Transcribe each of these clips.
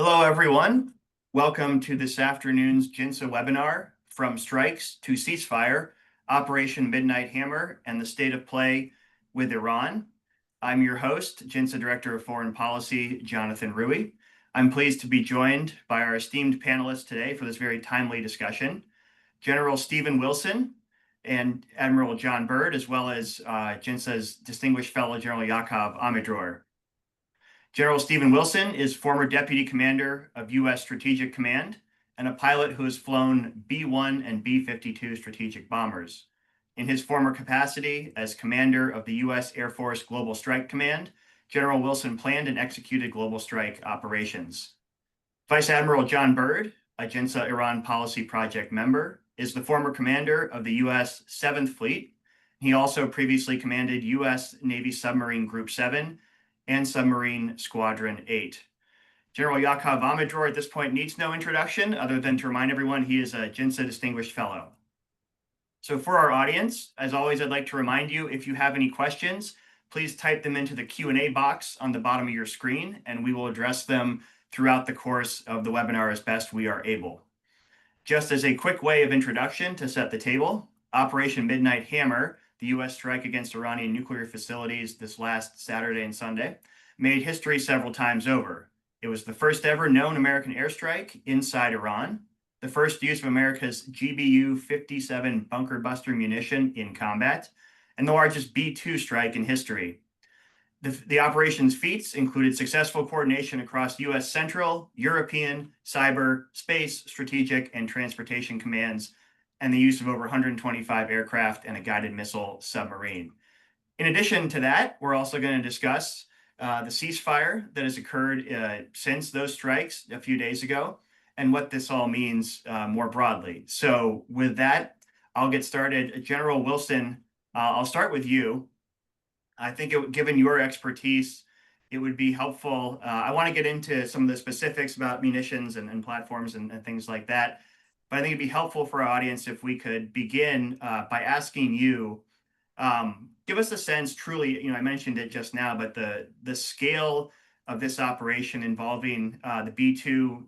Hello, everyone. Welcome to this afternoon's JINSA webinar, From Strikes to Ceasefire, Operation Midnight Hammer, and the State of Play with Iran. I'm your host, JINSA Director of Foreign Policy, Jonathan Rui. I'm pleased to be joined by our esteemed panelists today for this very timely discussion, General Stephen Wilson and Admiral John Byrd, as well as JINSA's distinguished fellow General Yaakov Amidror. General Stephen Wilson is former Deputy Commander of U.S. Strategic Command and a pilot who has flown B-1 and B-52 strategic bombers. In his former capacity as Commander of the U.S. Air Force Global Strike Command, General Wilson planned and executed global strike operations. Vice Admiral John Byrd, a JINSA Iran Policy Project member, is the former commander of the U.S. 7th Fleet. He also previously commanded U.S. Navy Submarine Group 7 and Submarine Squadron 8. General Yaakov Amidror at this point needs no introduction other than to remind everyone he is a JINSA Distinguished Fellow. So for our audience, as always, I'd like to remind you, if you have any questions, please type them into the Q&A box on the bottom of your screen, and we will address them throughout the course of the webinar as best we are able. Just as a quick way of introduction to set the table, Operation Midnight Hammer, the U.S. strike against Iranian nuclear facilities this last Saturday and Sunday, made history several times over. It was the first ever known American airstrike inside Iran, the first use of America's GBU-57 bunker buster munition in combat, and the largest B-2 strike in history. The operation's feats included successful coordination across U.S. Central, European, Cyber, Space, Strategic, and Transportation commands, and the use of over 125 aircraft and a guided missile submarine. In addition to that, we're also going to discuss the ceasefire that has occurred since those strikes a few days ago and what this all means more broadly. So with that, I'll get started. General Wilson, I'll start with you. I think given your expertise, it would be helpful. I want to get into some of the specifics about munitions and platforms and things like that. But I think it'd be helpful for our audience if we could begin by asking you, give us a sense truly, I mentioned it just now, but the scale of this operation involving the B-2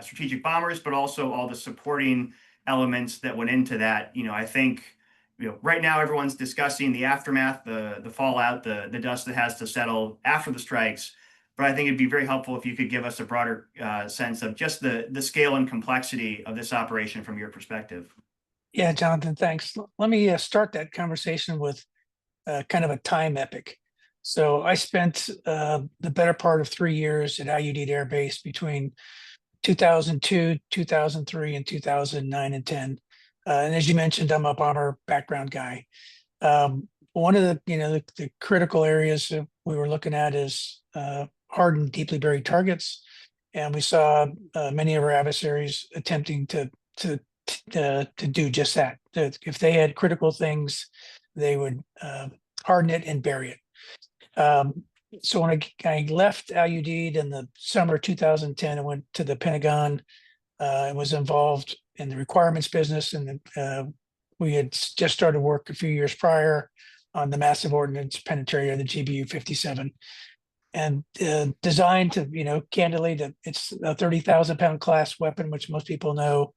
strategic bombers, but also all the supporting elements that went into that. I think right now everyone's discussing the aftermath, the fallout, the dust that has to settle after the strikes. But I think it'd be very helpful if you could give us a broader sense of just the scale and complexity of this operation from your perspective. Yeah, Jonathan, thanks. Let me start that conversation with kind of a time epic. So I spent the better part of 3 years at Al-Udeid Air Base between 2002, 2003, and 2009 and 10. And as you mentioned, I'm a bomber background guy. One of the critical areas that we were looking at is hardened, deeply buried targets, and we saw many of our adversaries attempting to do just that. If they had critical things, they would harden it and bury it. So when I left Al-Udeid in the summer of 2010, I went to the Pentagon and was involved in the requirements business, and we had just started work a few years prior on the massive ordnance penetrator, the GBU-57. And designed to, candidly, it's a 30,000-pound class weapon, which most people know.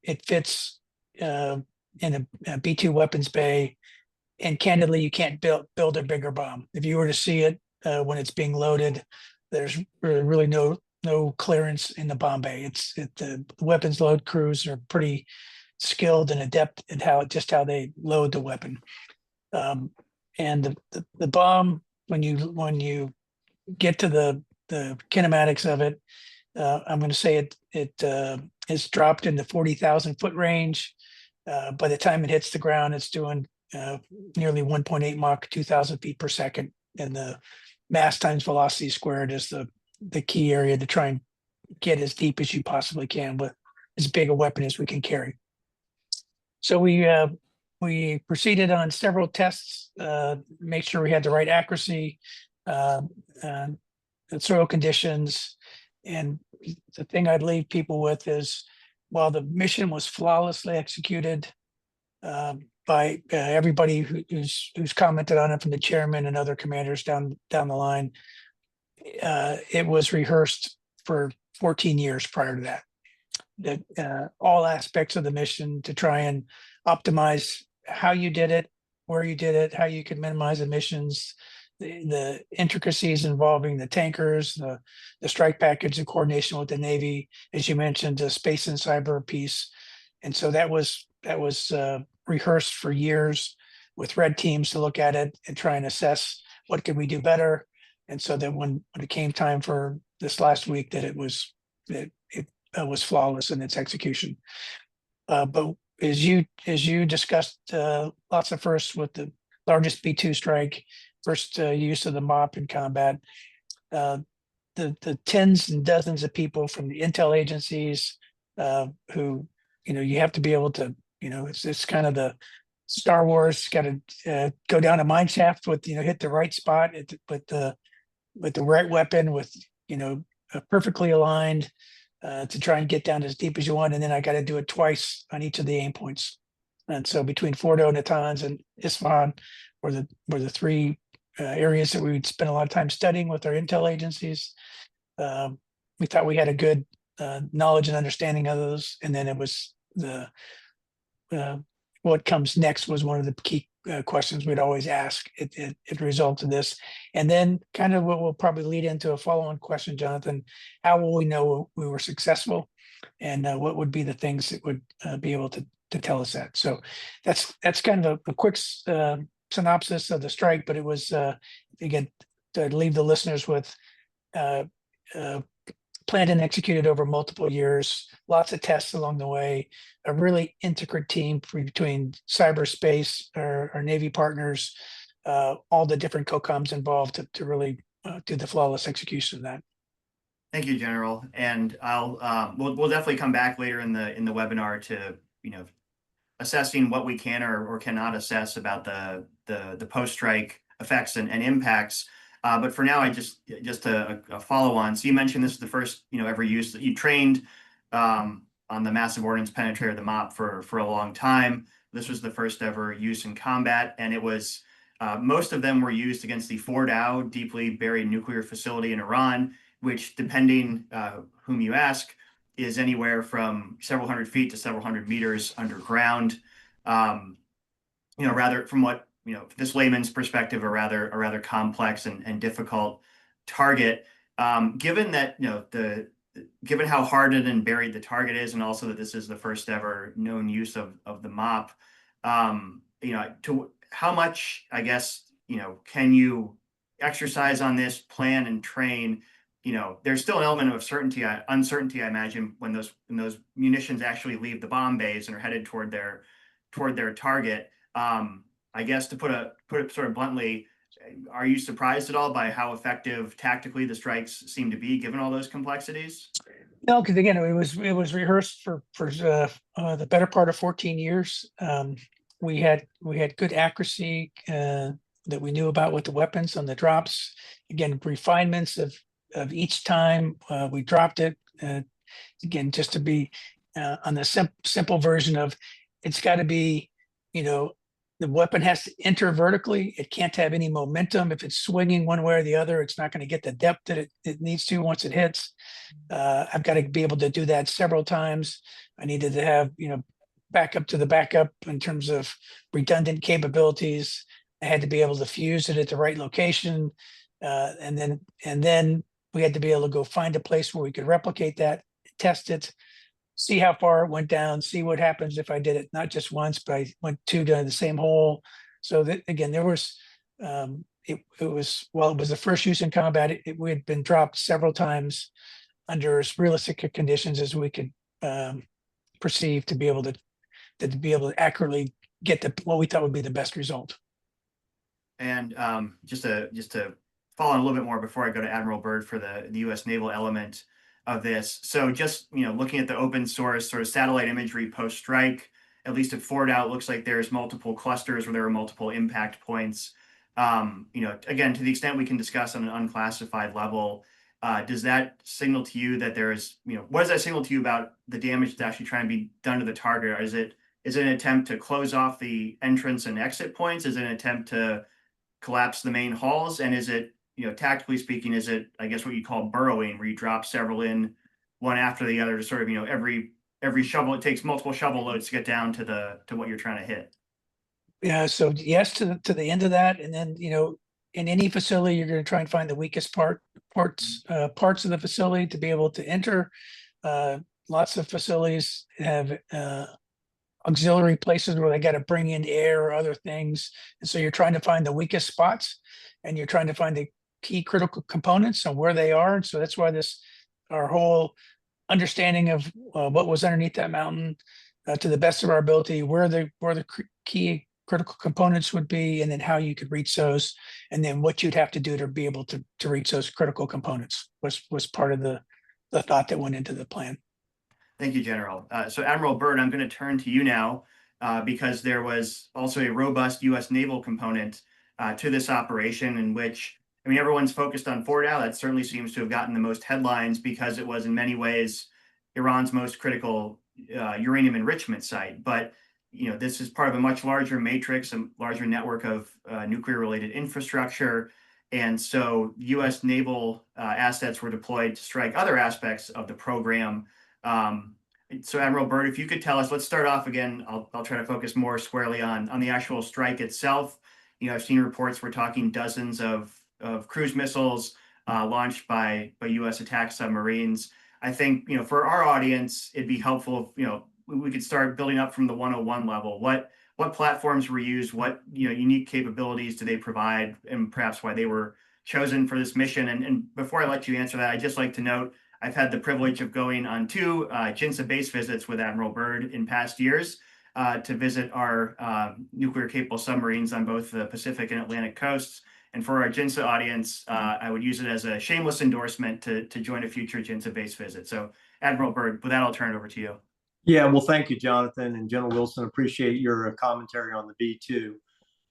It fits in a B-2 weapons bay, and candidly, you can't build a bigger bomb. If you were to see it when it's being loaded, there's really no clearance in the bomb bay. The weapons load crews are pretty skilled and adept at how they load the weapon. And the bomb, when you get to the kinematics of it, I'm going to say it is dropped in the 40,000 foot range. By the time it hits the ground, it's doing nearly 1.8 Mach, 2,000 feet per second, and the mass times velocity squared is the key area to try and get as deep as you possibly can with as big a weapon as we can carry. So we proceeded on several tests, make sure we had the right accuracy, and soil conditions. And the thing I'd leave people with is, while the mission was flawlessly executed by everybody who's commented on it, from the chairman and other commanders down the line, it was rehearsed for 14 years prior to that. That all aspects of the mission to try and optimize how you did it, where you did it, how you could minimize emissions, the intricacies involving the tankers, the strike package, the coordination with the Navy, as you mentioned, the space and cyber piece. And so that was rehearsed for years with red teams to look at it and try and assess what could we do better. And so that when it came time for this last week, that it was flawless in its execution. But as you discussed, lots of firsts with the largest B-2 strike, first use of the MOP in combat, the tens and dozens of people from the intel agencies who, you have to be able to, it's kind of the Star Wars, got to go down a mine shaft with, hit the right spot with the right weapon, with, perfectly aligned to try and get down as deep as you want. And then I got to do it twice on each of the aim points. And so between Fordo, Natanz, and Isfahan were the three areas that we would spend a lot of time studying with our intel agencies. We thought we had a good knowledge and understanding of those. And then it was what comes next was one of the key questions we'd always ask. It results in this. And then kind of what will probably lead into a follow-on question, Jonathan, how will we know we were successful? And what would be the things that would be able to tell us that? So that's kind of a quick synopsis of the strike, but it was, again, to leave the listeners with planned and executed over multiple years, lots of tests along the way, a really intricate team between cyberspace, our Navy partners, all the different COCOMs involved to really do the flawless execution of that. Thank you, General. And we'll definitely come back later in the webinar to, assessing what we can or cannot assess about the post-strike effects and impacts. But for now, I just a follow on. So you mentioned this is the first, ever use that you trained on the massive ordnance penetrator, the MOP, for a long time. This was the first ever use in combat, and it was most of them were used against the Fordow deeply buried nuclear facility in Iran, which, depending whom you ask, is anywhere from several hundred feet to several hundred meters underground. Rather from what this layman's perspective, a rather complex and difficult target. Given that given how hardened and buried the target is, and also that this is the first ever known use of the MOP, to how much, I guess, can you exercise on this, plan and train? There's still an element of uncertainty, I imagine, when those munitions actually leave the bomb bays and are headed toward their target. I guess to put it sort of bluntly, are you surprised at all by how effective tactically the strikes seem to be, given all those complexities? No, because again, it was rehearsed for the better part of 14 years. We had good accuracy that we knew about with the weapons on the drops. Again, refinements of each time we dropped it. Again, just to be on the simple version of, it's got to be, the weapon has to enter vertically. It can't have any momentum. If it's swinging one way or the other, it's not going to get the depth that it needs to once it hits. I've got to be able to do that several times. I needed to have, backup to the backup in terms of redundant capabilities. I had to be able to fuse it at the right location. And then we had to be able to go find a place where we could replicate that, test it, see how far it went down, see what happens if I did it not just once, but I went two to the same hole. So that, again, there was, it was the first use in combat. We had been dropped several times under as realistic conditions as we could perceive to be able to accurately get what we thought would be the best result. And just to follow on a little bit more before I go to Admiral Byrd for the U.S. naval element of this. So just, looking at the open source sort of satellite imagery post-strike, at least at Fordow, it looks like there's multiple clusters where there are multiple impact points. Again, to the extent we can discuss on an unclassified level, does that signal to you that there's, what does that signal to you about the damage that's actually trying to be done to the target? Or is it an attempt to close off the entrance and exit points? Is it an attempt to collapse the main halls? And is it, tactically speaking, is it, I guess, what you call burrowing, where you drop several in one after the other to sort of, every shovel, it takes multiple shovel loads to get down to what you're trying to hit. Yeah, so yes to the end of that, and then in any facility, you're going to try and find the weakest parts of the facility to be able to enter. Lots of facilities have auxiliary places where they got to bring in air or other things, and so you're trying to find the weakest spots, and you're trying to find the key critical components and where they are. And so that's why our whole understanding of what was underneath that mountain, to the best of our ability, where the key critical components would be, and then how you could reach those, and then what you'd have to do to be able to reach those critical components was part of the thought that went into the plan. Thank you, General. So Admiral Byrd, I'm going to turn to you now because there was also a robust U.S. naval component to this operation, in which, I mean, everyone's focused on Fordow. That certainly seems to have gotten the most headlines because it was in many ways Iran's most critical uranium enrichment site. But this is part of a much larger matrix, a larger network of nuclear-related infrastructure. And so U.S. naval assets were deployed to strike other aspects of the program. So Admiral Byrd, if you could tell us, let's start off again. I'll try to focus more squarely on the actual strike itself. I've seen reports, we're talking dozens of cruise missiles launched by U.S. attack submarines. I think, for our audience, it'd be helpful if, we could start building up from the 101 level. What platforms were used? What unique capabilities do they provide, and perhaps why they were chosen for this mission? And before I let you answer that, I'd just like to note I've had the privilege of going on 2 GINSA base visits with Admiral Byrd in past years to visit our nuclear capable submarines on both the Pacific and Atlantic coasts. And for our GINSA audience, I would use it as a shameless endorsement to join a future GINSA base visit. So Admiral Byrd, with that, I'll turn it over to you. Yeah, well, thank you, Jonathan and General Wilson. Appreciate your commentary on the B-2.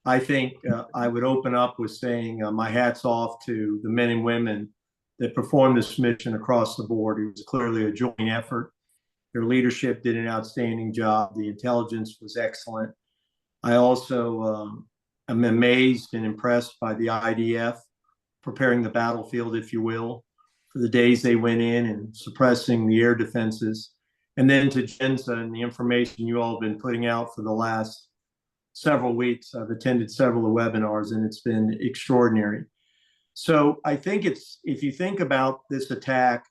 I think I would open up with saying my hat's off to the men and women that performed this mission across the board. It was clearly a joint effort. Their leadership did an outstanding job. The intelligence was excellent. I also am amazed and impressed by the IDF preparing the battlefield, if you will, for the days they went in and suppressing the air defenses. And then to GINSA and the information you all have been putting out for the last several weeks. I've attended several of the webinars, and it's been extraordinary. So I think if you think about this attack,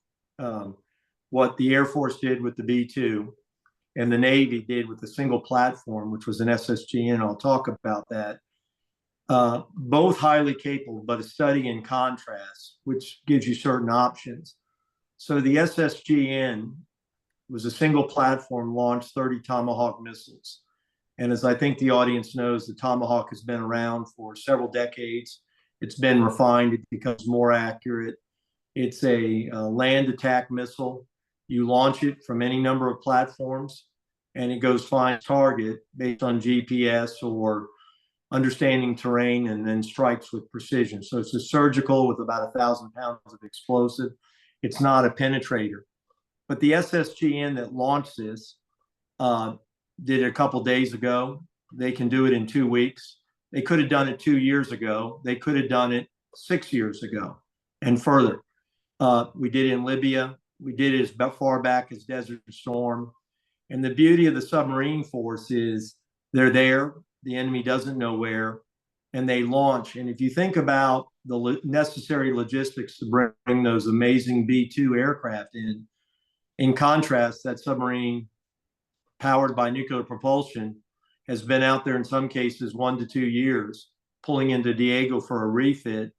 what the Air Force did with the B-2 and the Navy did with a single platform, which was an SSGN, I'll talk about that, both highly capable, but a study in contrast, which gives you certain options. So the SSGN was a single platform, launched 30 Tomahawk missiles. And as I think the audience knows, the Tomahawk has been around for several decades. It's been refined, it becomes more accurate. It's a land attack missile. You launch it from any number of platforms, and it goes find target based on GPS or understanding terrain, and then strikes with precision. So it's a surgical with about 1,000 pounds of explosive. It's not a penetrator. But the SSGN that launched this did it a couple days ago. They can do it in 2 weeks. They could have done it 2 years ago. They could have done it 6 years ago and further. We did it in Libya. We did it as far back as Desert Storm. And the beauty of the submarine force is they're there. The enemy doesn't know where, and they launch. And if you think about the necessary logistics to bring those amazing B-2 aircraft in contrast, that submarine powered by nuclear propulsion has been out there in some cases 1 to 2 years, pulling into Diego for a refit,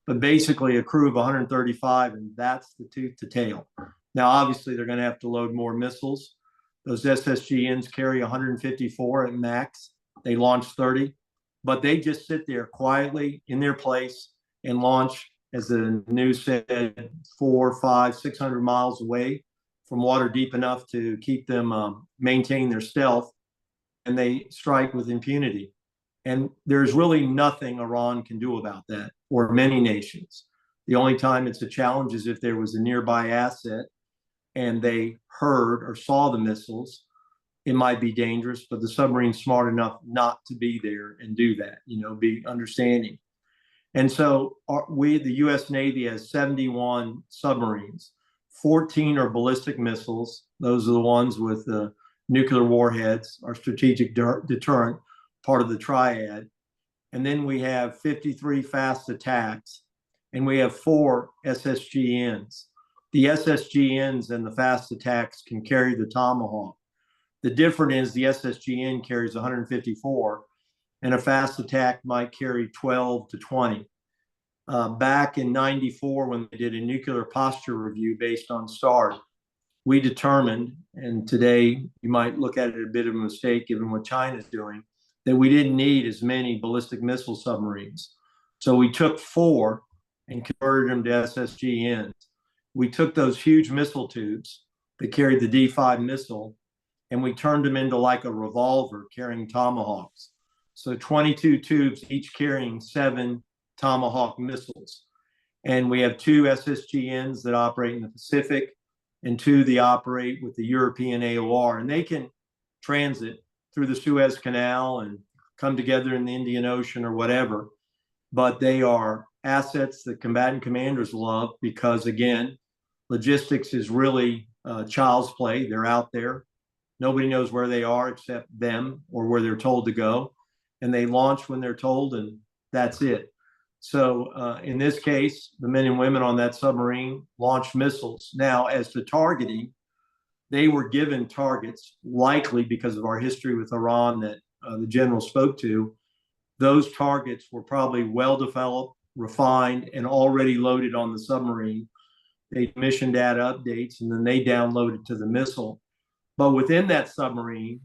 but basically a crew of 135, and that's the tooth to tail. Now, obviously, they're going to have to load more missiles. Those SSGNs carry 154 at max. They launch 30, but they just sit there quietly in their place and launch, as the news said, 400, 500, 600 miles away from water deep enough to keep them maintain their stealth, and they strike with impunity. And there's really nothing Iran can do about that, or many nations. The only time it's a challenge is if there was a nearby asset and they heard or saw the missiles. It might be dangerous, but the submarine's smart enough not to be there and do that, be understanding. And so the U.S. Navy has 71 submarines. 14 are ballistic missiles. Those are the ones with the nuclear warheads, our strategic deterrent, part of the triad. And then we have 53 fast attacks, and we have 4 SSGNs. The SSGNs and the fast attacks can carry the Tomahawk. The difference is the SSGN carries 154, and a fast attack might carry 12 to 20. Back in '94, when they did a nuclear posture review based on START, we determined, and today you might look at it a bit of a mistake given what China's doing, that we didn't need as many ballistic missile submarines. So we took 4 and converted them to SSGNs. We took those huge missile tubes that carried the D5 missile, and we turned them into like a revolver carrying Tomahawks. So 22 tubes, each carrying 7 Tomahawk missiles. And we have 2 SSGNs that operate in the Pacific and 2 that operate with the European AOR. And they can transit through the Suez Canal and come together in the Indian Ocean or whatever. But they are assets that combatant commanders love because, again, logistics is really child's play. They're out there. Nobody knows where they are except them or where they're told to go. And they launch when they're told, and that's it. So in this case, the men and women on that submarine launched missiles. Now, as to targeting, they were given targets, likely because of our history with Iran that the general spoke to. Those targets were probably well developed, refined, and already loaded on the submarine. They mission data updates, and then they downloaded to the missile. But within that submarine,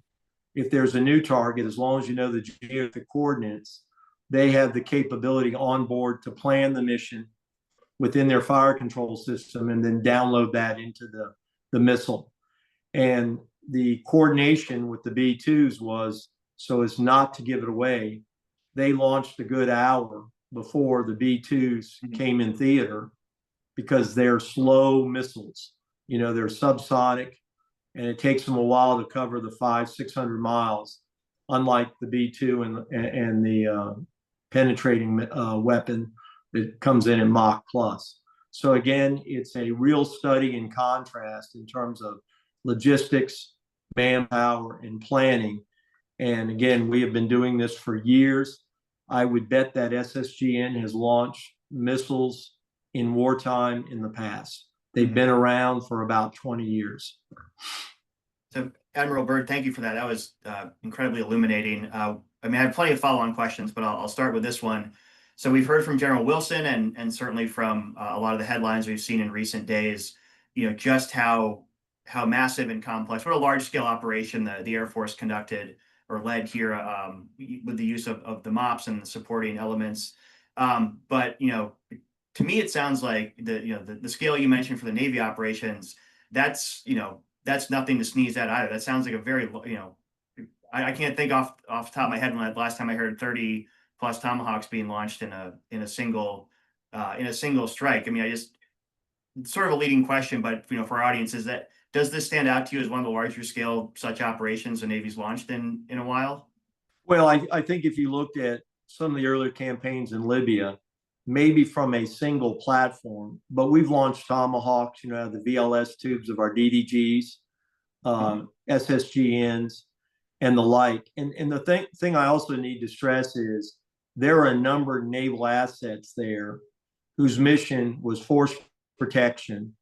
if there's a new target, as long as you know the geographic coordinates, they have the capability on board to plan the mission within their fire control system and then download that into the missile. And the coordination with the B-2s was so as not to give it away. They launched a good hour before the B-2s came in theater because they're slow missiles. You know, they're subsonic, and it takes them a while to cover the 500-600 miles, unlike the B-2 and the penetrating weapon that comes in Mach plus. So again, it's a real study in contrast in terms of logistics, manpower, and planning. And again, we have been doing this for years. I would bet that SSGN has launched missiles in wartime in the past. They've been around for about 20 years. So, Admiral Byrd, thank you for that. That was incredibly illuminating. I mean, I have plenty of follow-on questions, but I'll start with this one. So we've heard from General Wilson and certainly from a lot of the headlines we've seen in recent days, you know, just how massive and complex, what a large-scale operation the Air Force conducted or led here with the use of the MOPS and the supporting elements. But, you know, to me, it sounds like the scale you mentioned for the Navy operations, that's nothing to sneeze at either. That sounds like a very, I can't think off the top of my head when last time I heard 30 plus Tomahawks being launched in a single strike. I mean, it's sort of a leading question, but for our audience, does this stand out to you as one of the larger scale such operations the Navy's launched in a while? Well, I think if you looked at some of the earlier campaigns in Libya, maybe from a single platform, but we've launched Tomahawks, the VLS tubes of our DDGs, SSGNs, and the like. And the thing I also need to stress is there are a number of naval assets there whose mission was force protection,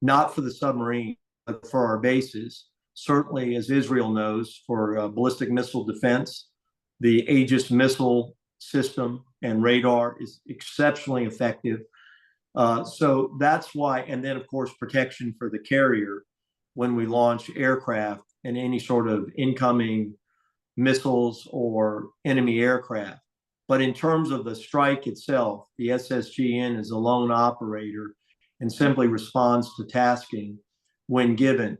not for the submarine, but for our bases. Certainly, as Israel knows, for ballistic missile defense, the Aegis missile system and radar is exceptionally effective. So that's why, and then of course, protection for the carrier when we launch aircraft and any sort of incoming missiles or enemy aircraft. But in terms of the strike itself, the SSGN is a lone operator and simply responds to tasking when given.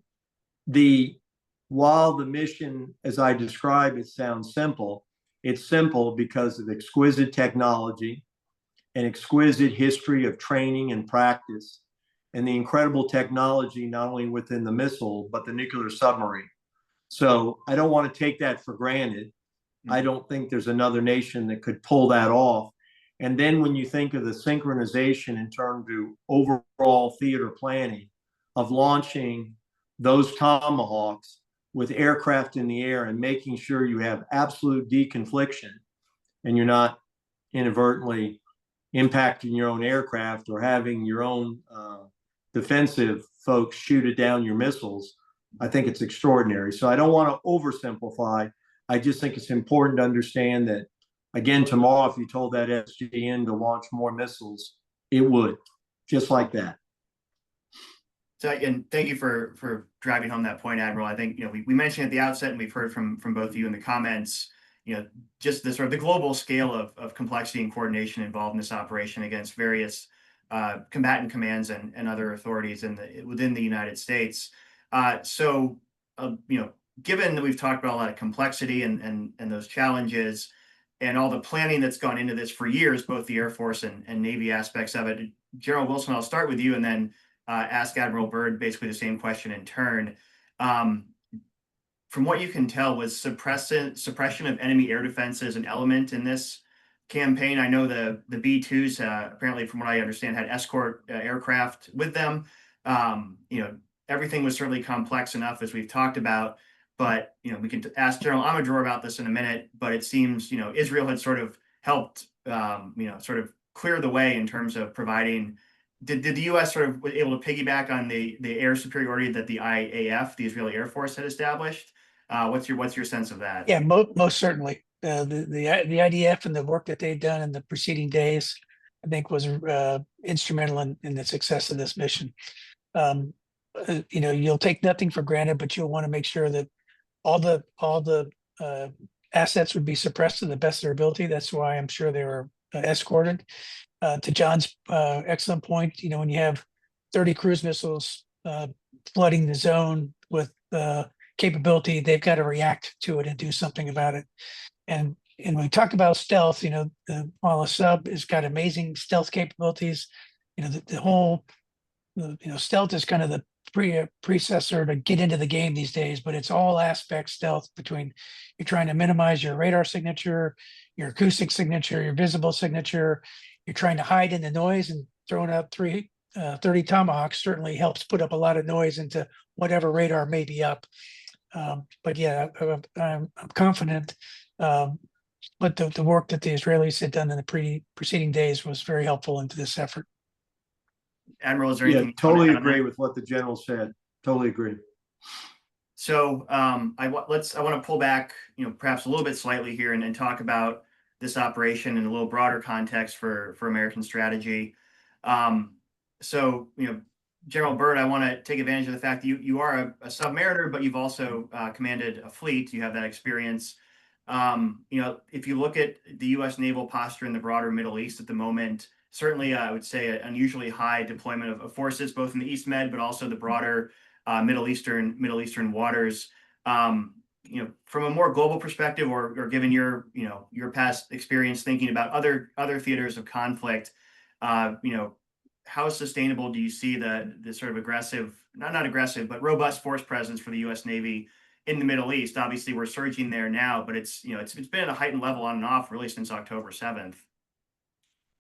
While the mission, as I described it, sounds simple, it's simple because of exquisite technology, an exquisite history of training and practice, and the incredible technology not only within the missile, but the nuclear submarine. So I don't want to take that for granted. I don't think there's another nation that could pull that off. And then when you think of the synchronization in terms of overall theater planning of launching those Tomahawks with aircraft in the air and making sure you have absolute deconfliction and you're not inadvertently impacting your own aircraft or having your own defensive folks shoot it down your missiles, I think it's extraordinary. So I don't want to oversimplify. I just think it's important to understand that, again, tomorrow, if you told that SGN to launch more missiles, it would, just like that. So, and thank you for driving home that point, Admiral. I think, we mentioned at the outset, and we've heard from both of you in the comments, just the sort of the global scale of complexity and coordination involved in this operation against various combatant commands and other authorities within the United States. So, given that we've talked about a lot of complexity and those challenges and all the planning that's gone into this for years, both the Air Force and Navy aspects of it, General Wilson, I'll start with you and then ask Admiral Byrd basically the same question in turn. From what you can tell, was suppression of enemy air defenses an element in this campaign? I know the B-2s, apparently, from what I understand, had escort aircraft with them. Everything was certainly complex enough, as we've talked about. But we can ask General Amador about this in a minute. But it seems Israel had sort of helped sort of clear the way in terms of providing. Did the U.S. sort of was able to piggyback on the air superiority that the IAF, the Israeli Air Force, had established? What's your sense of that? Yeah, most certainly. The IDF and the work that they've done in the preceding days, I think, was instrumental in the success of this mission. You'll take nothing for granted, but you'll want to make sure that all the assets would be suppressed to the best of their ability. That's why I'm sure they were escorted. To John's excellent point, when you have 30 cruise missiles flooding the zone with capability, they've got to react to it and do something about it. And when we talk about stealth, while a sub has got amazing stealth capabilities, the whole stealth is kind of the predecessor to get into the game these days, but it's all aspect stealth between you're trying to minimize your radar signature, your acoustic signature, your visible signature. You're trying to hide in the noise, and throwing out 30 Tomahawks certainly helps put up a lot of noise into whatever radar may be up. But yeah, I'm confident. But the work that the Israelis had done in the preceding days was very helpful into this effort. Admiral, is there anything? Yeah, totally agree with what the general said. Totally agree. So I want to pull back, perhaps a little bit slightly here and talk about this operation in a little broader context for American strategy. So, General Byrd, I want to take advantage of the fact that you are a submariner, but you've also commanded a fleet. You have that experience. If you look at the U.S. naval posture in the broader Middle East at the moment, certainly I would say an unusually high deployment of forces, both in the East Med, but also the broader Middle Eastern waters. From a more global perspective, or given your past experience thinking about other theaters of conflict, how sustainable do you see the sort of aggressive, not aggressive, but robust force presence for the U.S. Navy in the Middle East? Obviously, we're surging there now, but it's been at a heightened level on and off really since October 7th.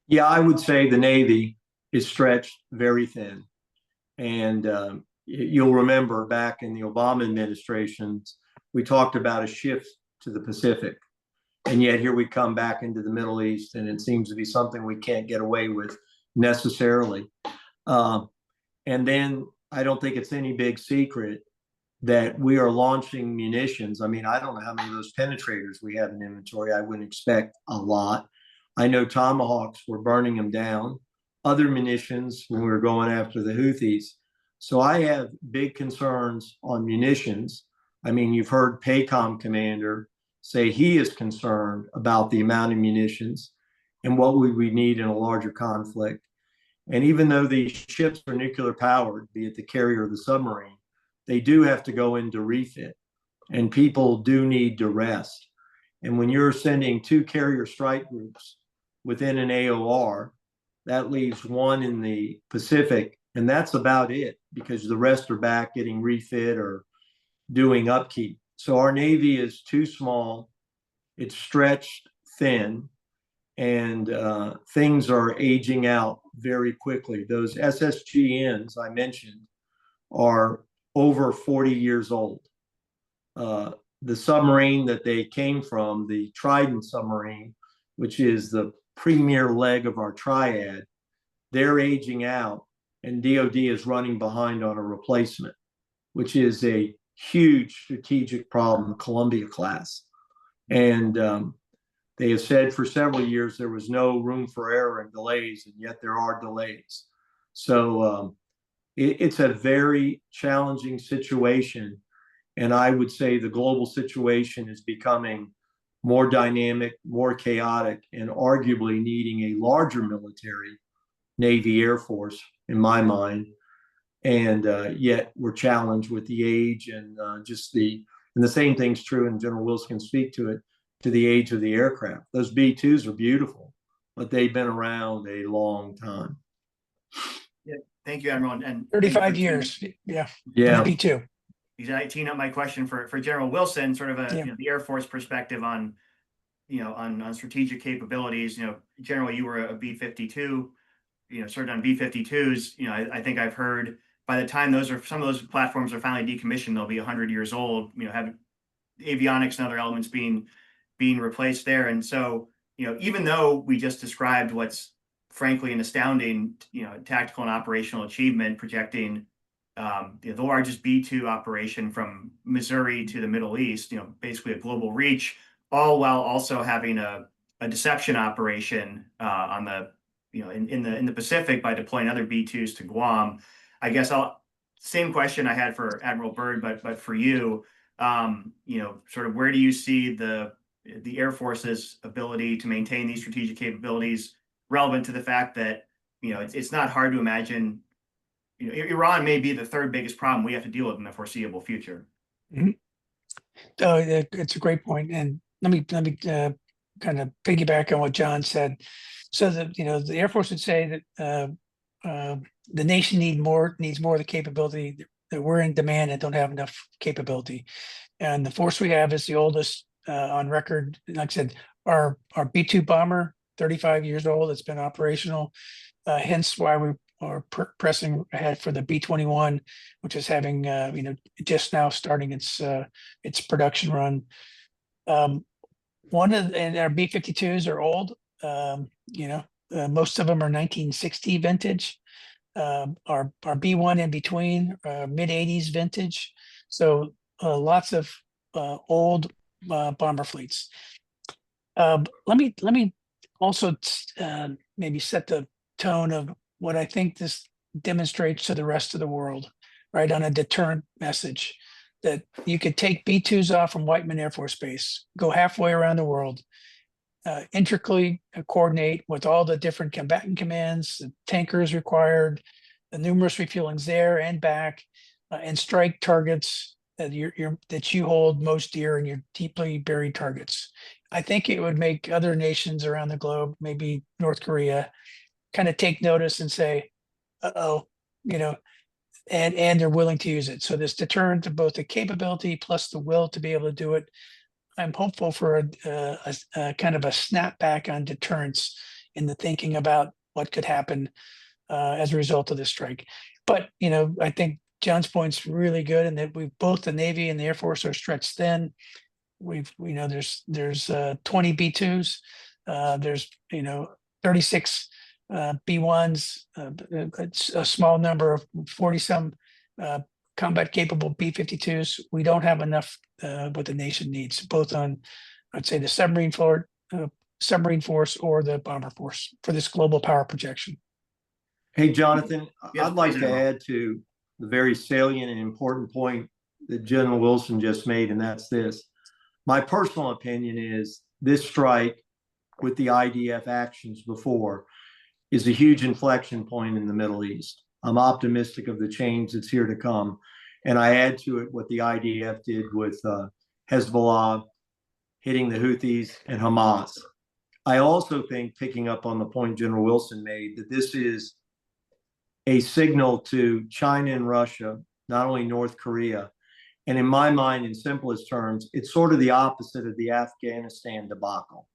Yeah, I would say the Navy is stretched very thin. And you'll remember back in the Obama administrations, we talked about a shift to the Pacific. And yet here we come back into the Middle East, and it seems to be something we can't get away with necessarily. And then I don't think it's any big secret that we are launching munitions. I mean, I don't know how many of those penetrators we have in inventory. I wouldn't expect a lot. I know Tomahawks, we're burning them down. Other munitions when we were going after the Houthis. So I have big concerns on munitions. I mean, you've heard PACOM commander say he is concerned about the amount of munitions and what would we need in a larger conflict. And even though these ships are nuclear powered, be it the carrier or the submarine, they do have to go into refit, and people do need to rest. And when you're sending 2 carrier strike groups within an AOR, that leaves 1 in the Pacific, and that's about it, because the rest are back getting refit or doing upkeep. So our Navy is too small, it's stretched thin, and things are aging out very quickly. Those SSGNs I mentioned are over 40 years old. The submarine that they came from, the Trident submarine, which is the premier leg of our triad, they're aging out, and DoD is running behind on a replacement, which is a huge strategic problem, Columbia class. And they have said for several years there was no room for error and delays, and yet there are delays. So it's a very challenging situation. And I would say the global situation is becoming more dynamic, more chaotic, and arguably needing a larger military, Navy, Air Force, in my mind. And yet we're challenged with the age and and the same thing's true, and General Wilson can speak to it, to the age of the aircraft. Those B-2s are beautiful, but they've been around a long time. Yeah, thank you, Admiral. And 35 years. Yeah. B2. Exactly. Teeing up my question for General Wilson, sort of the Air Force perspective on, on strategic capabilities. General, you were a B-52, served on B-52s. I think I've heard by the time some of those platforms are finally decommissioned, they'll be 100 years old. Have avionics and other elements being replaced there. And so, even though we just described what's frankly an astounding, tactical and operational achievement, projecting the largest B-2 operation from Missouri to the Middle East, basically a global reach, all while also having a deception operation on the, in the Pacific by deploying other B-2s to Guam. I guess same question I had for Admiral Byrd, but for you, sort of where do you see the Air Force's ability to maintain these strategic capabilities relevant to the fact that, it's not hard to imagine, Iran may be the third biggest problem we have to deal with in the foreseeable future. Mm-hmm. It's a great point. And let me kind of piggyback on what John said. So that, the Air Force would say that the nation needs more of the capability, that we're in demand and don't have enough capability. And the force we have is the oldest on record. Like I said, our B-2 bomber, 35 years old, it's been operational. Hence why we are pressing ahead for the B-21, which is having, just now starting its production run. And our B-52s are old. Most of them are 1960 vintage. Our B-1 in between, mid-80s vintage. So lots of old bomber fleets. Let me also maybe set the tone of what I think this demonstrates to the rest of the world, right? On a deterrent message, that you could take B-2s off from Whiteman Air Force Base, go halfway around the world, intricately coordinate with all the different combatant commands, the tankers required, the numerous refuelings there and back, and strike targets that you hold most dear and your deeply buried targets. I think it would make other nations around the globe, maybe North Korea, kind of take notice and say, and they're willing to use it. So this deterrent to both the capability plus the will to be able to do it. I'm hopeful for a kind of a snapback on deterrence in the thinking about what could happen as a result of this strike. But, I think John's point's really good, and that both the Navy and the Air Force are stretched thin. There's 20 B-2s, there's 36 B-1s, a small number of 40-some combat capable B-52s. We don't have enough what the nation needs, both on, I'd say, the submarine force or the bomber force for this global power projection. Hey, Jonathan, Yes, I'd like please, to Admiral. add to the very salient and important point that General Wilson just made, and that's this. My personal opinion is this strike, with the IDF actions before, is a huge inflection point in the Middle East. I'm optimistic of the change that's here to come. And I add to it what the IDF did with Hezbollah, hitting the Houthis, and Hamas. I also think, picking up on the point General Wilson made, that this is a signal to China and Russia, not only North Korea. And in my mind, in simplest terms, it's sort of the opposite of the Afghanistan debacle.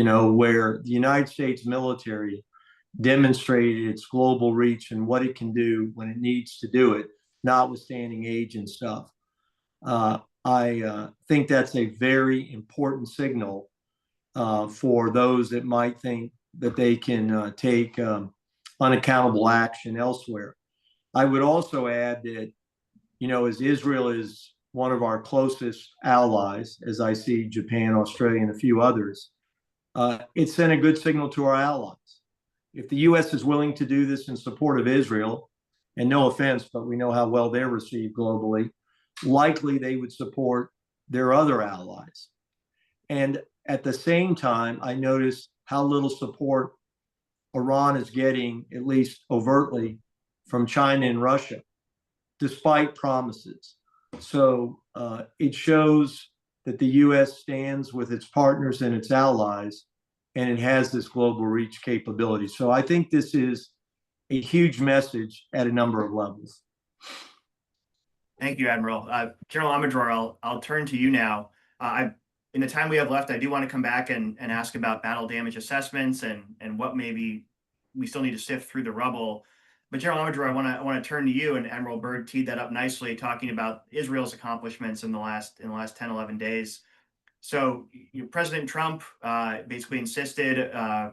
where the United States military demonstrated its global reach and what it can do when it needs to do it, notwithstanding age and stuff. I think that's a very important signal for those that might think that they can take unaccountable action elsewhere. I would also add that, as Israel is one of our closest allies, as I see Japan, Australia, and a few others, it sent a good signal to our allies. If the U.S. is willing to do this in support of Israel, and no offense, but we know how well they're received globally, likely they would support their other allies. And at the same time, I noticed how little support Iran is getting, at least overtly, from China and Russia, despite promises. So it shows that the U.S. stands with its partners and its allies, and it has this global reach capability. So I think this is a huge message at a number of levels. Thank you, Admiral. General Amador, I'll turn to you now. In the time we have left, I do want to come back and ask about battle damage assessments and what maybe we still need to sift through the rubble. But General Amador, I want to turn to you, and Admiral Byrd teed that up nicely, talking about Israel's accomplishments in the last 10, 11 days. So President Trump basically insisted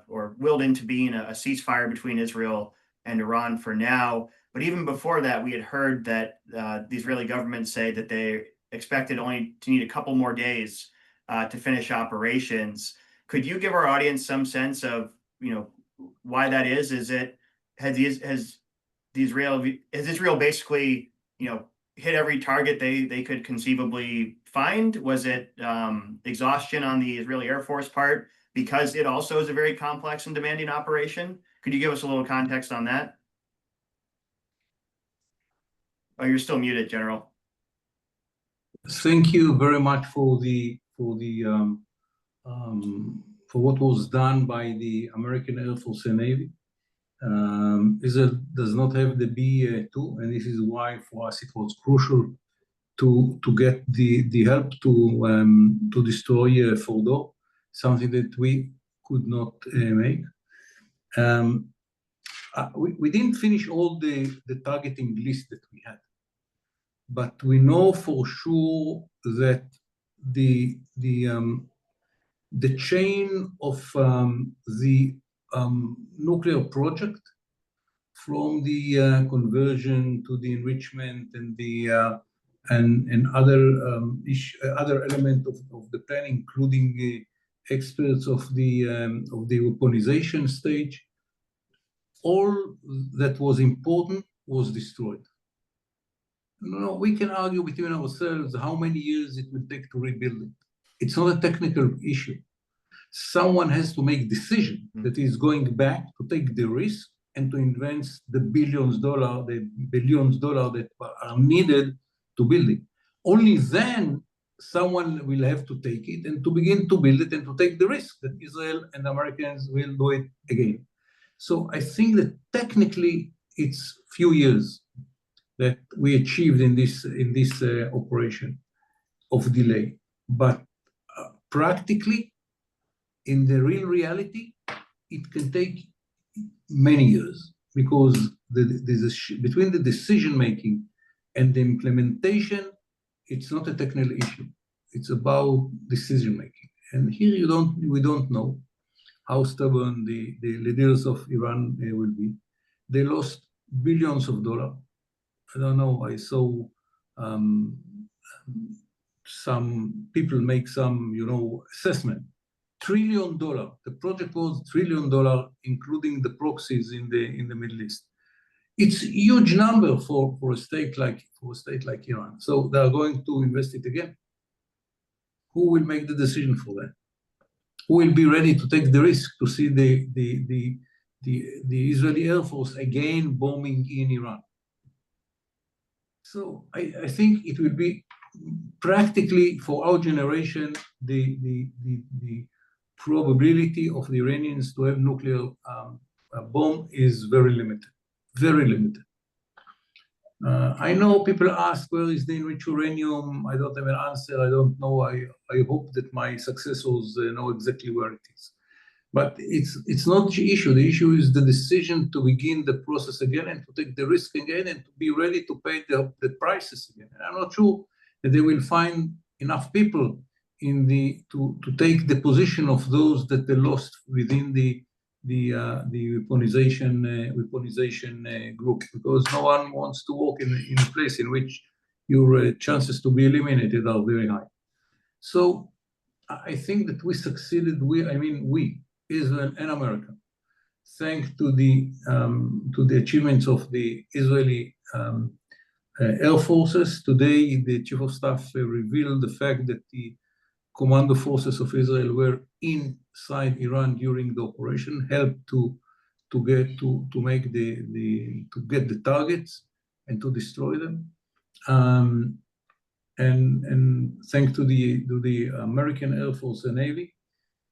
or willed into being a ceasefire between Israel and Iran for now. But even before that, we had heard that the Israeli government say that they expected only to need a couple more days to finish operations. Could you give our audience some sense of why that is? Is it has Israel basically hit every target they could conceivably find? Was it exhaustion on the Israeli Air Force part because it also is a very complex and demanding operation? Could you give us a little context on that? Oh, you're still muted, General. Thank you very much for what was done by the American Air Force and Navy. Israel does not have the B-2, and this is why for us it was crucial to get the help to destroy Fordo, something that we could not make. We didn't finish all the targeting list that we had, but we know for sure that the chain of the nuclear project, from the conversion to the enrichment and the other element of the plan, including experts of the weaponization stage, all that was important was destroyed. No, we can argue between ourselves how many years it will take to rebuild it. It's not a technical issue. Someone has to make decision that is going back to take the risk and to invest the billions dollars that are needed to build it. Only then someone will have to take it and to begin to build it and to take the risk that Israel and the Americans will do it again. So I think that technically it's few years that we achieved in this operation of delay, but practically, in the real reality, it can take many years, because between the decision making and the implementation, it's not a technical issue. It's about decision making, and here we don't know how stubborn the leaders of Iran will be. They lost billions of dollars. I don't know. I saw some people make some assessment. $1 trillion. The project was $1 trillion, including the proxies in the Middle East. It's a huge number for a state like Iran. So they are going to invest it again. Who will make the decision for that? Who will be ready to take the risk to see the Israeli Air Force again bombing in Iran? So I think it will be practically, for our generation, the probability of the Iranians to have nuclear bomb is very limited, very limited. I know people ask, where is the enriched uranium? I don't have an answer. I don't know. I hope that my successors know exactly where it is. But it's not the issue. The issue is the decision to begin the process again and to take the risk again and to be ready to pay the prices again. And I'm not sure that they will find enough people to take the position of those that they lost within the weaponization group, because no one wants to work in a place in which your chances to be eliminated are very high. So I think that we succeeded. We, Israel and America, thanks to the achievements of the Israeli Air Forces. Today, the Chief of Staff revealed the fact that the commando forces of Israel were inside Iran during the operation, helped to get the targets and to destroy them. And thanks to the American Air Force and Navy,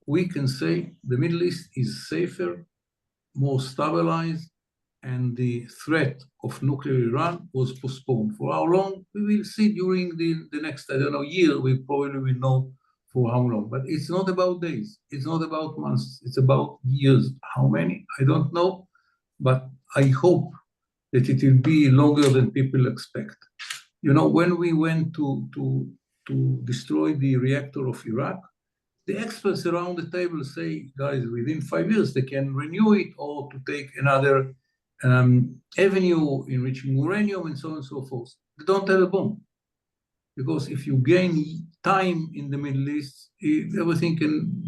we can say the Middle East is safer, more stabilized, and the threat of nuclear Iran was postponed. For how long? We will see during the next, year. We probably will know for how long. But it's not about days. It's not about months. It's about years. How many? I don't know. But I hope that it will be longer than people expect. When we went to destroy the reactor of Iraq, the experts around the table say, guys, within 5 years, they can renew it or to take another avenue, enriching uranium, and so on and so forth. They don't have a bomb. Because if you gain time in the Middle East, everything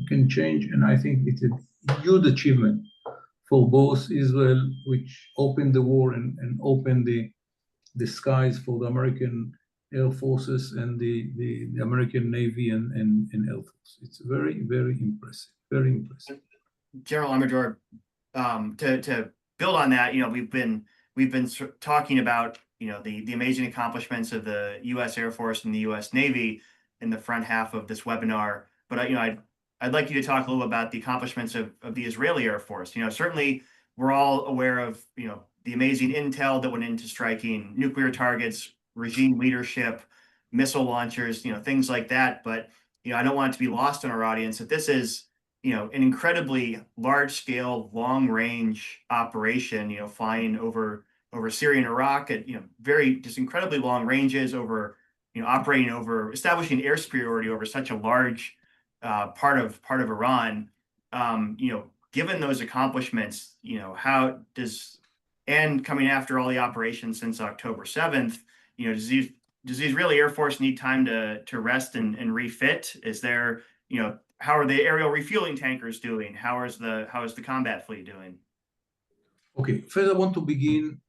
can change. And I think it's a huge achievement for both Israel, which opened the war and opened the skies for the American Air Forces and the American Navy and Air Force. It's very, very impressive. Very impressive. General Amador, to build on that, we've been talking about the amazing accomplishments of the U.S. Air Force and the U.S. Navy in the front half of this webinar. But I'd like you to talk a little about the accomplishments of the Israeli Air Force. Certainly we're all aware of the amazing intel that went into striking nuclear targets, regime leadership, missile launchers, things like that. But I don't want it to be lost on our audience that this is an incredibly large-scale, long-range operation. Flying over Syria and Iraq at just incredibly long ranges, over operating over, establishing air superiority over such a large part of Iran. Given those accomplishments, how does, and coming after all the operations since October 7th, does the Israeli Air Force need time to rest and refit? Is there, how are the aerial refueling tankers doing? How is the combat fleet doing? Okay, first I want to begin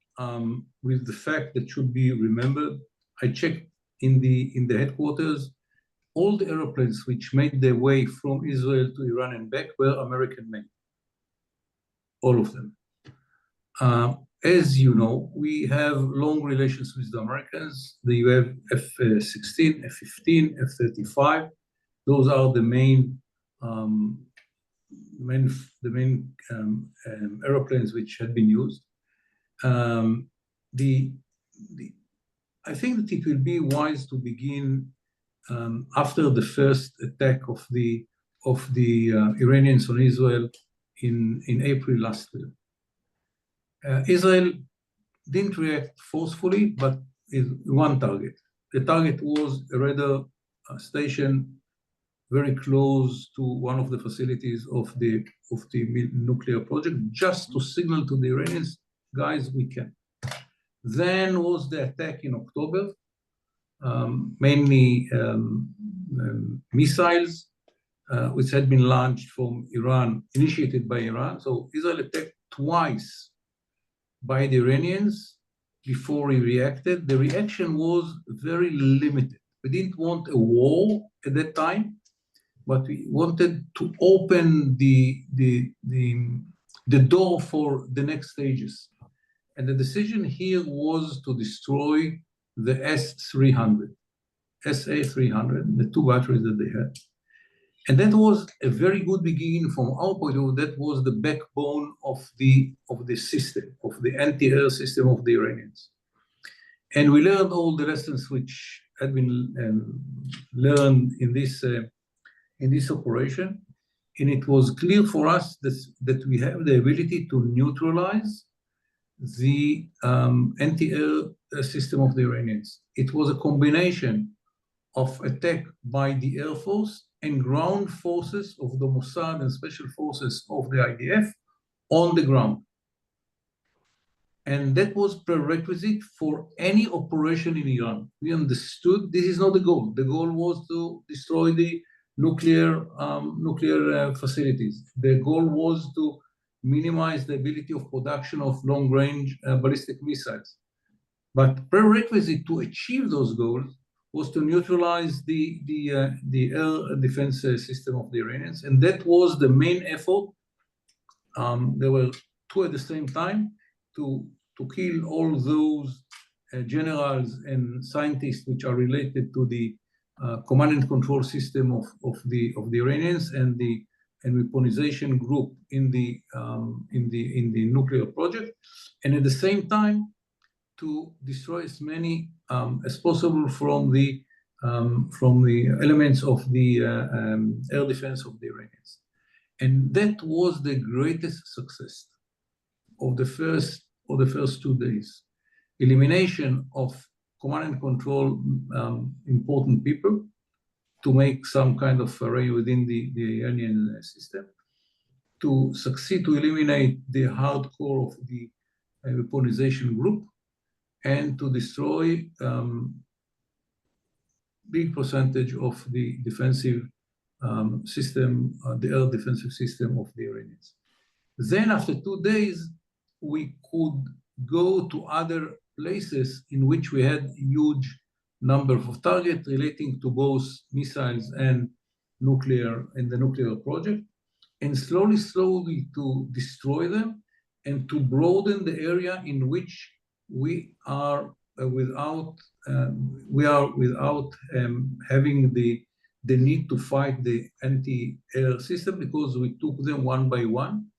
with the fact that should be remembered. I checked in the headquarters, all the airplanes which made their way from Israel to Iran and back were American made. All of them. As you know, we have long relations with the Americans. You have F-16, F-15, F-35. Those are the main airplanes which had been used. I think that it will be wise to begin after the first attack of the Iranians on Israel in April last year. Israel didn't react forcefully, but is one target. The target was a radar station very close to one of the facilities of the nuclear project, just to signal to the Iranians, guys, we can. Then was the attack in October, mainly missiles, which had been launched from Iran, initiated by Iran. So Israel attacked twice by the Iranians before he reacted. The reaction was very limited. We didn't want a war at that time, but we wanted to open the door for the next stages. And the decision here was to destroy the S-300, SA-300, the two batteries that they had. And that was a very good beginning from our point of view. That was the backbone of the system, of the anti-air system of the Iranians. And we learned all the lessons which had been learned in this operation. and it was clear for us that we have the ability to neutralize the anti-air system of the Iranians. It was a combination of attack by the Air Force and ground forces of the Mossad and special forces of the IDF on the ground. And that was prerequisite for any operation in Iran. We understood this is not the goal. The goal was to destroy the nuclear facilities. The goal was to minimize the ability of production of long-range ballistic missiles. But prerequisite to achieve those goals was to neutralize the air defense system of the Iranians, and that was the main effort. There were two at the same time to kill all those generals and scientists which are related to the command and control system of the Iranians and the weaponization group in the nuclear project, and at the same time to destroy as many as possible from the elements of the air defense of the Iranians. And that was the greatest success of the first 2 days. Elimination of command and control important people to make some kind of array within the Iranian system, to succeed to eliminate the hardcore of the weaponization group, and to destroy big percentage of the defensive system, the air defensive system of the Iranians. Then after 2 days, we could go to other places in which we had huge number of targets relating to both missiles and nuclear and the nuclear project, and slowly to destroy them and to broaden the area in which we are without having the need to fight the anti-air system, because we took them one by one.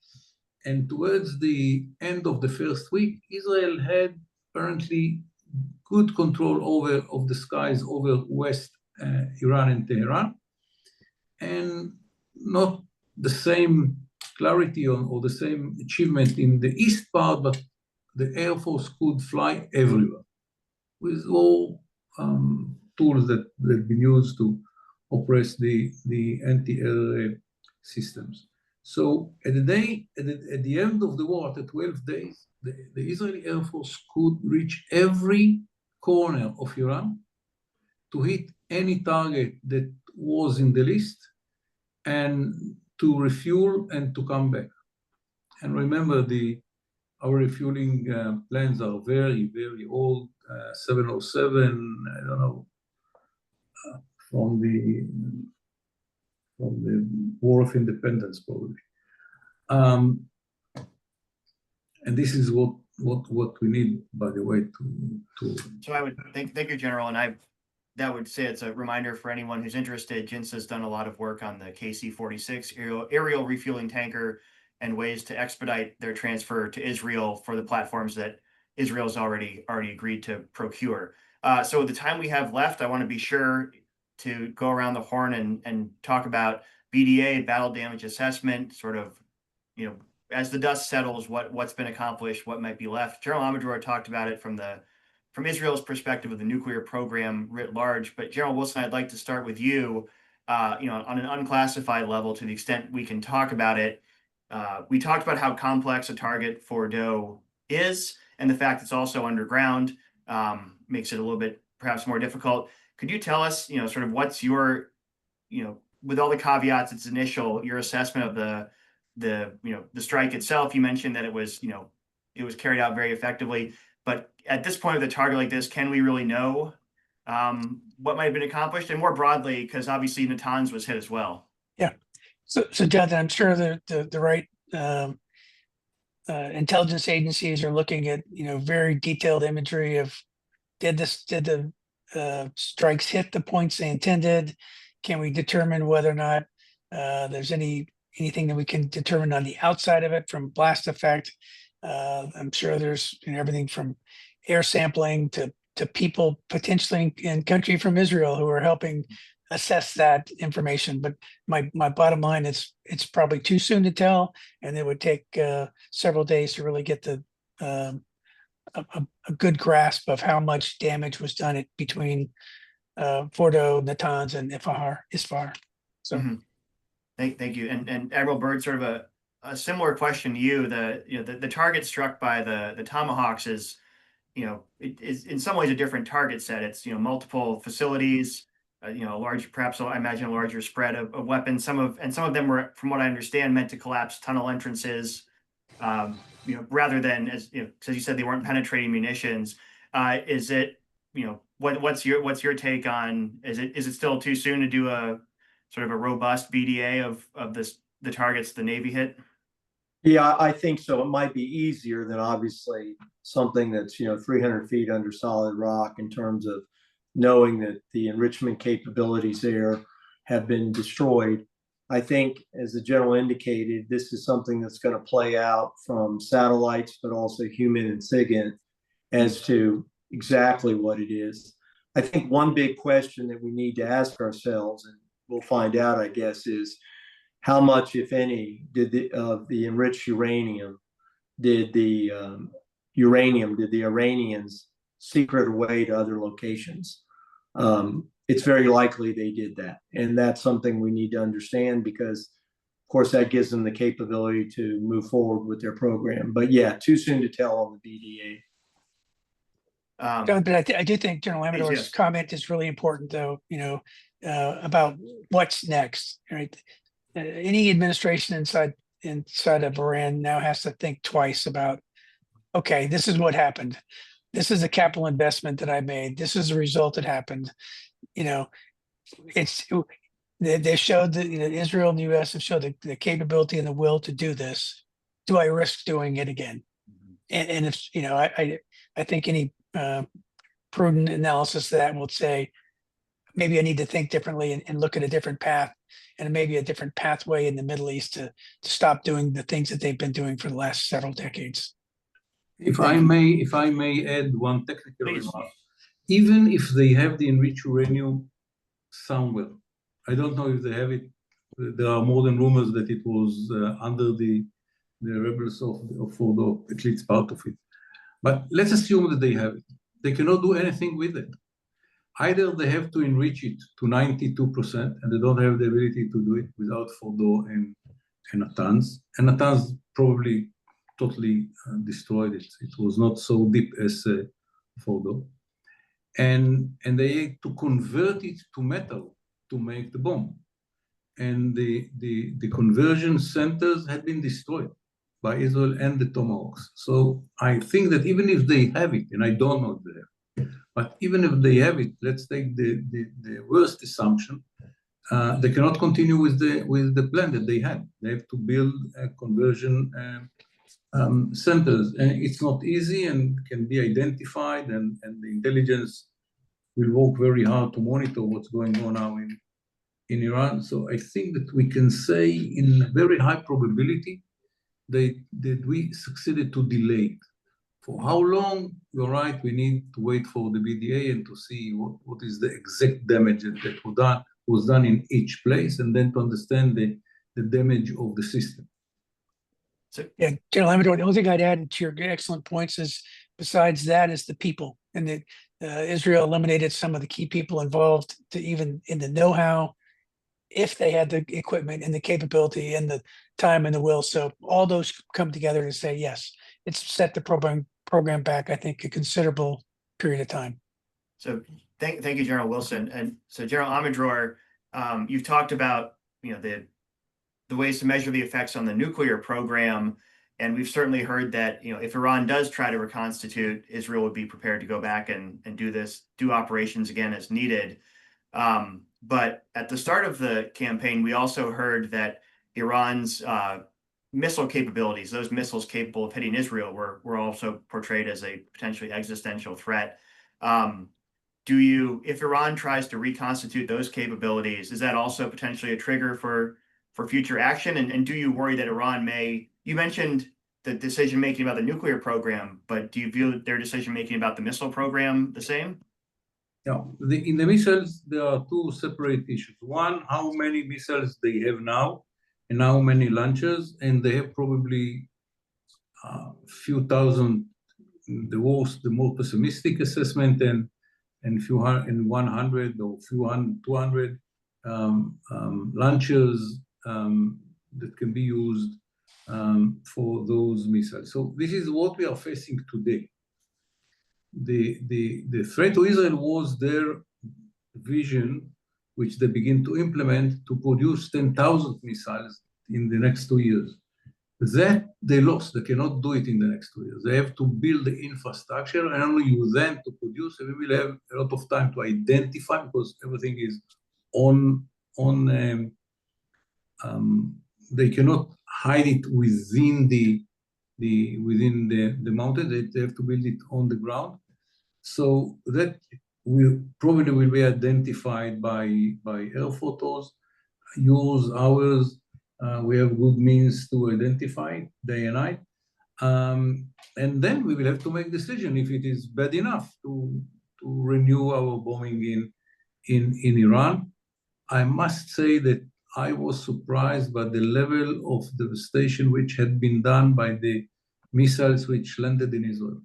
And towards the end of the first week, Israel had apparently good control of the skies over West Iran and Tehran, and not the same clarity or the same achievement in the east part, but the Air Force could fly everywhere with all tools that have been used to oppress the anti-air systems. So at the end of the war, after 12 days, the Israeli Air Force could reach every corner of Iran to hit any target that was in the list and to refuel and to come back. And remember, our refueling plans are very, very old, 707, I don't know, from the War of Independence, probably. And this is what we need, by the way, to. So I would thank you, General, and that would say it's a reminder for anyone who's interested. JINSA has done a lot of work on the KC-46 aerial refueling tanker and ways to expedite their transfer to Israel for the platforms that Israel's already agreed to procure. So the time we have left, I want to be sure to go around the horn and talk about BDA, battle damage assessment, sort of, as the dust settles, what's been accomplished, what might be left. General Amador talked about it from Israel's perspective of the nuclear program writ large. But General Wilson, I'd like to start with you, on an unclassified level, to the extent we can talk about it. We talked about how complex a target for DOE is, and the fact it's also underground makes it a little bit perhaps more difficult. Could you tell us, sort of what's your, with all the caveats, it's initial, your assessment of the strike itself? You mentioned that it was carried out very effectively, but at this point with a target like this, can we really know what might have been accomplished? And more broadly, because obviously Natanz was hit as well. Yeah. So Jonathan, I'm sure the right intelligence agencies are looking at very detailed imagery of did the strikes hit the points they intended? Can we determine whether or not there's anything that we can determine on the outside of it from blast effect? I'm sure there's everything from air sampling to people potentially in country from Israel who are helping assess that information. But my bottom line is it's probably too soon to tell, and it would take several days to really get the a good grasp of how much damage was done between Fordo, Natanz, and Isfahan. So. Thank you. And Admiral Byrd, sort of a similar question to you. The target struck by the Tomahawks is, it is in some ways a different target set. It's, multiple facilities, large, perhaps I imagine a larger spread of weapons. Some of them were, from what I understand, meant to collapse tunnel entrances, rather than, as you said, they weren't penetrating munitions. Is it, what's your take on, is it still too soon to do a sort of a robust BDA of the targets the Navy hit? Yeah, I think so. It might be easier than obviously something that's 300 feet under solid rock, in terms of knowing that the enrichment capabilities there have been destroyed. I think, as the general indicated, this is something that's going to play out from satellites, but also human and SIGINT, as to exactly what it is. I think one big question that we need to ask ourselves, and we'll find out, I guess, is how much, if any, did the enriched uranium did the Iranians secret away to other locations? It's very likely they did that, and that's something we need to understand, because, of course, that gives them the capability to move forward with their program. But yeah, too soon to tell on the BDA. John, but I do think General Amador's comment is really important, though, about what's next, right? Any administration inside of Iran now has to think twice about, okay, this is what happened. This is a capital investment that I made. This is the result that happened. They showed that Israel and the U.S. have showed the capability and the will to do this. Do I risk doing it again? And if I think any prudent analysis of that will say, maybe I need to think differently and look at a different path, and maybe a different pathway in the Middle East to stop doing the things that they've been doing for the last several decades. If I may add one technical remark, even if they have the enriched uranium somewhere, I don't know if they have it. There are more than rumors that it was under the rebels of Fordo, at least part of it. But let's assume that they have it. They cannot do anything with it. Either they have to enrich it to 92%, and they don't have the ability to do it without Fordo and Natanz. And Natanz probably totally destroyed it. It was not so deep as Fordo. And they had to convert it to metal to make the bomb. And the conversion centers had been destroyed by Israel and the Tomahawks. So I think that even if they have it, and I don't know if they have, but even if they have it, let's take the worst assumption, they cannot continue with the plan that they had. They have to build conversion centers, and it's not easy and can be identified, and the intelligence will work very hard to monitor what's going on now in Iran. So I think that we can say in very high probability that we succeeded to delay it. For how long? You're right, we need to wait for the BDA and to see what is the exact damage that was done in each place, and then to understand the damage of the system. So, yeah, General Amador, the only thing I'd add to your excellent points is, besides that, is the people. And that Israel eliminated some of the key people involved to even in the know-how, if they had the equipment and the capability and the time and the will. So all those come together to say, yes, it's set the program back, I think, a considerable period of time. So thank you, General Wilson. And so, General Amador, you've talked about the ways to measure the effects on the nuclear program, and we've certainly heard that if Iran does try to reconstitute, Israel would be prepared to go back and do operations again as needed. But at the start of the campaign, we also heard that Iran's missile capabilities, those missiles capable of hitting Israel, were also portrayed as a potentially existential threat. If Iran tries to reconstitute those capabilities, is that also potentially a trigger for future action? And do you worry that Iran may, you mentioned the decision-making about the nuclear program, but do you view their decision-making about the missile program the same? Yeah, in the missiles, there are two separate issues. One, how many missiles they have now, and how many launchers, and they have probably a few thousand, the worst, the more pessimistic assessment, and 100 or 200 launchers that can be used for those missiles. So this is what we are facing today. The threat to Israel was their vision, which they begin to implement, to produce 10,000 missiles in the next 2 years. That they lost. They cannot do it in the next 2 years. They have to build the infrastructure and only use them to produce. And we will have a lot of time to identify, because everything is they cannot hide it within the mountain. They have to build it on the ground. So that will probably be identified by air photos, yours, ours. We have good means to identify day and night. And then we will have to make a decision if it is bad enough to renew our bombing in Iran. I must say that I was surprised by the level of devastation which had been done by the missiles which landed in Israel.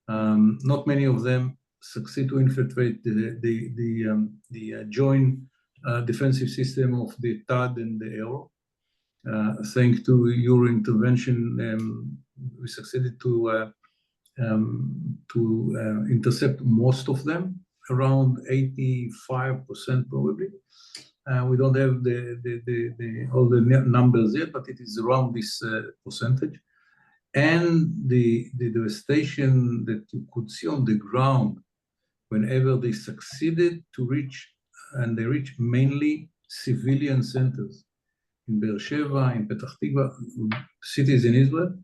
Not many of them succeed to infiltrate the joint defensive system of the THAAD and the Arrow. Thanks to your intervention, we succeeded to intercept most of them, around 85% probably. We don't have all the numbers yet, but it is around this percentage. And the devastation that you could see on the ground whenever they succeeded to reach, and they reach mainly civilian centers in Beersheba, in Petah Tikva, cities in Israel.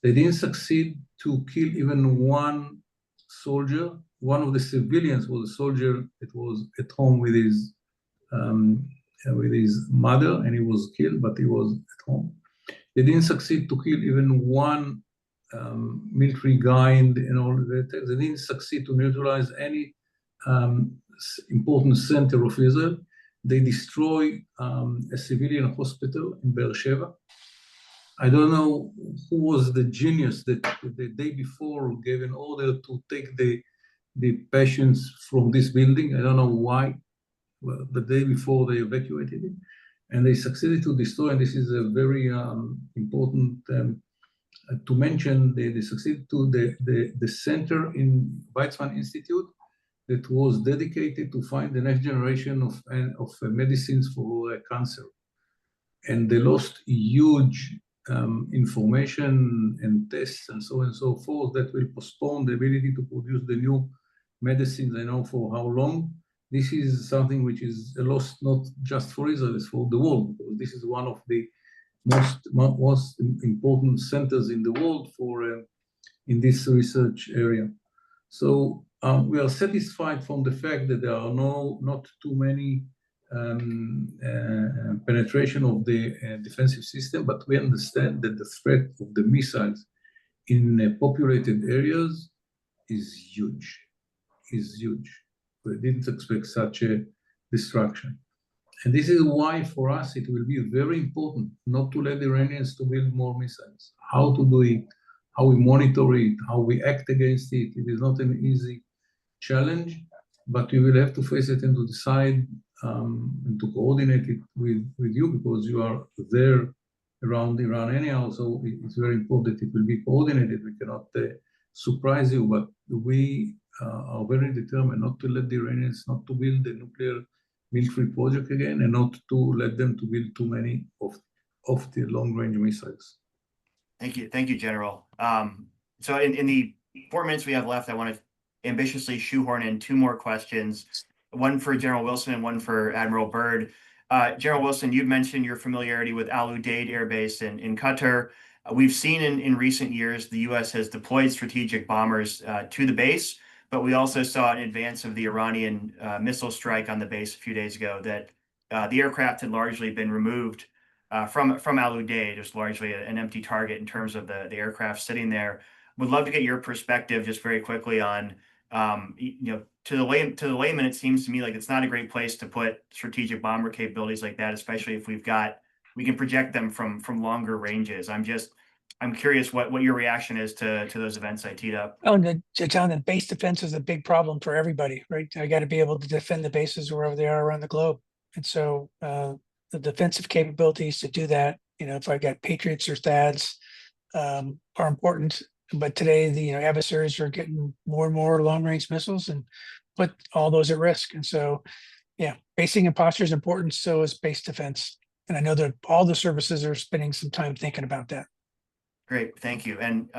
They didn't succeed to kill even one soldier. One of the civilians was a soldier that was at home with his mother, and he was killed, but he was at home. They didn't succeed to kill even one military guy in all of that. They didn't succeed to neutralize any important center of Israel. They destroyed a civilian hospital in Beersheba. I don't know who was the genius that the day before gave an order to take the patients from this building. I don't know why. Well, the day before they evacuated it, and they succeeded to destroy. And this is a very important to mention. They succeeded to the center in Weizmann Institute that was dedicated to find the next generation of medicines for cancer, and they lost huge information and tests and so on and so forth that will postpone the ability to produce the new medicines. I know for how long. This is something which is a loss not just for Israel, it's for the world, because this is one of the most important centers in the world for in this research area. So we are satisfied from the fact that there are not too many penetration of the defensive system, but we understand that the threat of the missiles in populated areas is huge. We didn't expect such a destruction. And this is why for us it will be very important not to let the Iranians to build more missiles. How to do it, how we monitor it, how we act against it. It is not an easy challenge, but we will have to face it and to decide and to coordinate it with you, because you are there around Iran anyhow. So it's very important that it will be coordinated. We cannot surprise you, but we are very determined not to let the Iranians not to build the nuclear military project again, and not to let them to build too many of the long-range missiles. Thank you, General. So in the 4 minutes we have left, I want to ambitiously shoehorn in 2 more questions, one for General Wilson and one for Admiral Byrd. General Wilson, you've mentioned your familiarity with Al Udeid Air Base in Qatar. We've seen in recent years the U.S. has deployed strategic bombers to the base, but we also saw in advance of the Iranian missile strike on the base a few days ago that the aircraft had largely been removed from Al Udeid. It was largely an empty target in terms of the aircraft sitting there. Would love to get your perspective just very quickly on To the layman, it seems to me like it's not a great place to put strategic bomber capabilities like that, especially if we can project them from longer ranges. I'm curious what your reaction is to those events I teed up. Oh, and Jonathan, base defense is a big problem for everybody, right? I got to be able to defend the bases wherever they are around the globe. And so the defensive capabilities to do that, if I got Patriots or THAADs, are important. But today, the adversaries are getting more and more long-range missiles and put all those at risk. And so, yeah, basing and posture is important. So is base defense. And I know that all the services are spending some time thinking about that. Great, thank you. And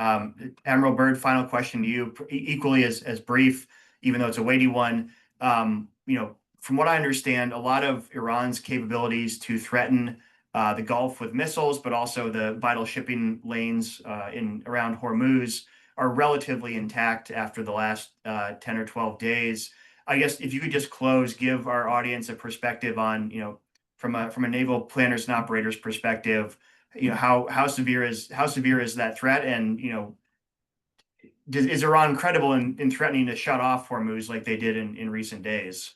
Admiral Byrd, final question to you, equally as brief, even though it's a weighty one. From what I understand, a lot of Iran's capabilities to threaten the Gulf with missiles, but also the vital shipping lanes around Hormuz are relatively intact after the last 10 or 12 days. I guess if you could just give our audience a perspective on, from a naval planners and operators perspective, how severe is that threat, and is Iran credible in threatening to shut off Hormuz like they did in recent days?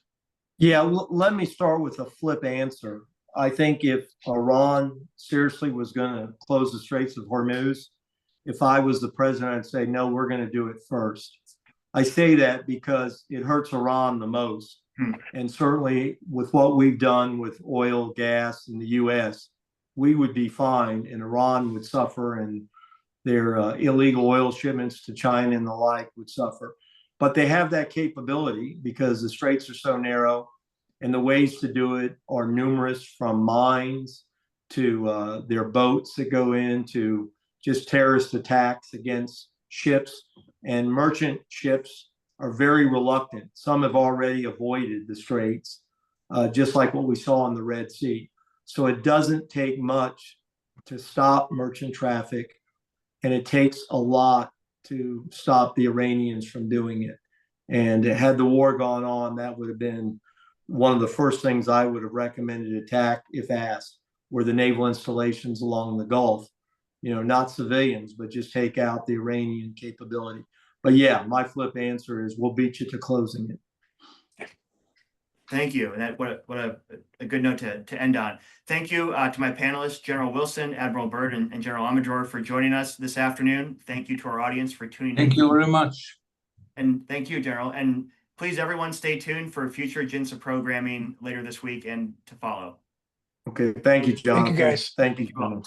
Yeah, let me start with a flip answer. I think if Iran seriously was going to close the Straits of Hormuz, if I was the president, I'd say, no, we're going to do it first. I say that because it hurts Iran the most. And certainly with what we've done with oil, gas in the U.S., we would be fine and Iran would suffer, and their illegal oil shipments to China and the like would suffer. But they have that capability because the straits are so narrow, and the ways to do it are numerous, from mines to their boats that go in to just terrorist attacks against ships. And merchant ships are very reluctant. Some have already avoided the straits, just like what we saw in the Red Sea. So it doesn't take much to stop merchant traffic, and it takes a lot to stop the Iranians from doing it. And had the war gone on, that would have been one of the first things I would have recommended attack if asked, were the naval installations along the Gulf. Not civilians, but just take out the Iranian capability. But yeah, my flip answer is we'll beat you to closing it. Thank you. And what a good note to end on. Thank you to my panelists, General Wilson, Admiral Byrd, and General Amador, for joining us this afternoon. Thank you to our audience for tuning in. Thank you very much. And thank you, General. And please, everyone, stay tuned for future GINSA programming later this week and to follow. Okay. Thank you, Jonathan. Thank you, guys. Thank you, Jonathan.